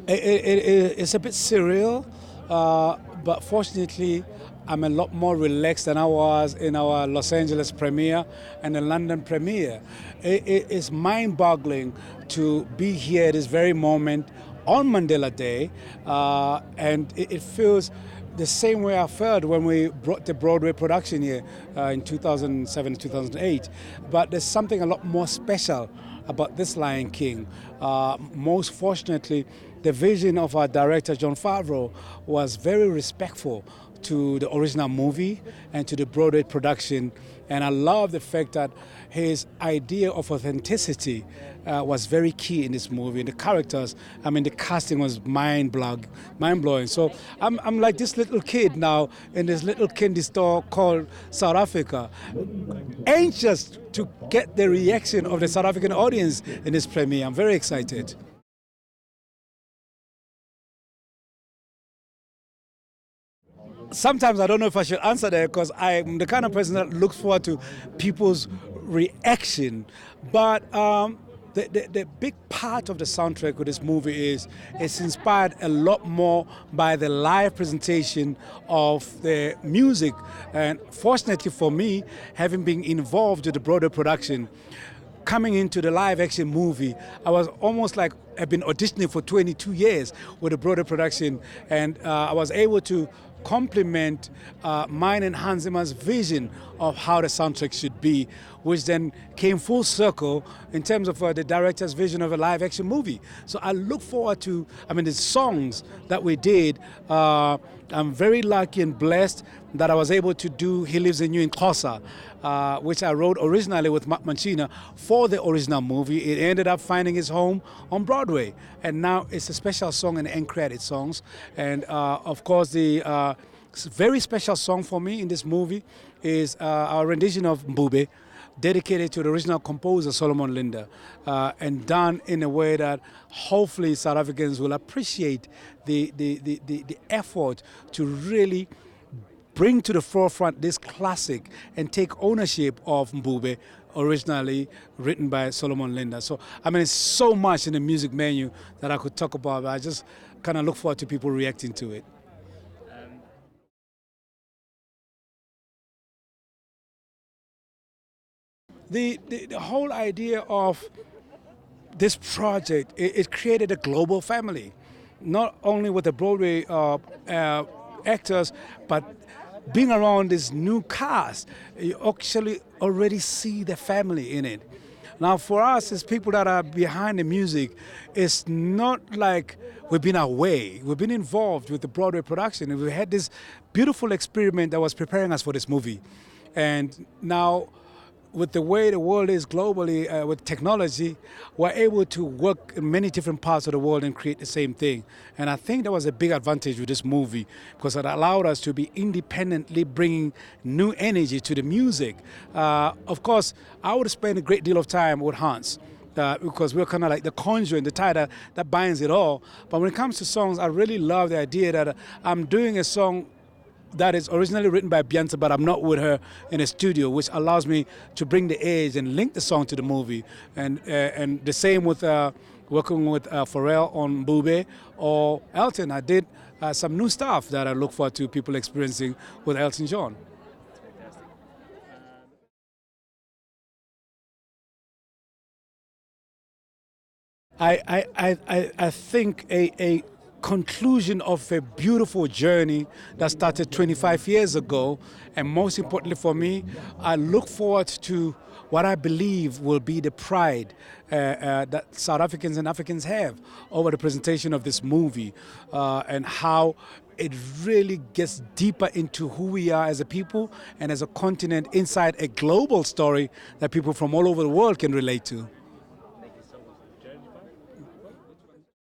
It's a bit surreal, but fortunately, I'm a lot more relaxed than I was in our Los Angeles premiere and the London premiere. It's mind-boggling to be here at this very moment on Mandela Day, and it feels the same way I felt when we brought the Broadway production here in 2007, 2008. But there's something a lot more special about this Lion King. Most fortunately, the vision of our director, Jon Favreau, was very respectful to the original movie and to the Broadway production. And I love the fact that his idea of authenticity was very key in this movie. And the characters, I mean, the casting was mind-blowing. So I'm like this little kid now in this little candy store called South Africa, anxious to get the reaction of the South African audience in this premiere. I'm very excited. Sometimes I don't know if I should answer that because I'm the kind of person that looks forward to people's reaction. But the big part of the soundtrack of this movie is it's inspired a lot more by the live presentation of the music. And fortunately for me, having been involved with the Broadway production, coming into the live action movie, I was almost like I've been auditioning for 22 years with the Broadway production, and I was able to complement mine and Hans Zimmer's vision of how the soundtrack should be, which then came full circle in terms of the director's vision of a live action movie. So I look forward to, the songs that we did. I'm very lucky and blessed that I was able to do He Lives in You in Xhosa, which I wrote originally with Mark Mancina for the original movie. It ended up finding its home on Broadway, and now it's a special song in the end credit songs. And of course, the very special song for me in this movie is our rendition of Mbube, dedicated to the original composer Solomon Linda, and done in a way that hopefully South Africans will appreciate the effort to really bring to the forefront this classic and take ownership of Mbube, originally written by Solomon Linda. So, it's so much in the music menu that I could talk about, but I just kind of look forward to people reacting to it. The whole idea of this project, it created a global family, not only with the Broadway actors, but being around this new cast, you actually already see the family in it. Now for us as people that are behind the music, it's not like we've been away. We've been involved with the Broadway production, and we had this beautiful experiment that was preparing us for this movie. And now, with the way the world is globally, with technology, we're able to work in many different parts of the world and create the same thing. And I think that was a big advantage with this movie, because it allowed us to be independently bringing new energy to the music. Of course, I would spend a great deal of time with Hans, because we're kind of like the conjuring, the tie that binds it all. But when it comes to songs, I really love the idea that I'm doing a song that is originally written by Beyoncé, but I'm not with her in a studio, which allows me to bring the edge and link the song to the movie. And the same with working with Pharrell on Mbube or Elton. I did some new stuff that I look forward to people experiencing with Elton John. I think a conclusion of a beautiful journey that started 25 years ago, and most importantly for me, I look forward to what I believe will be the pride that South Africans and Africans have over the presentation of this movie, and how it really gets deeper into who we are as a people and as a continent inside a global story that people from all over the world can relate to.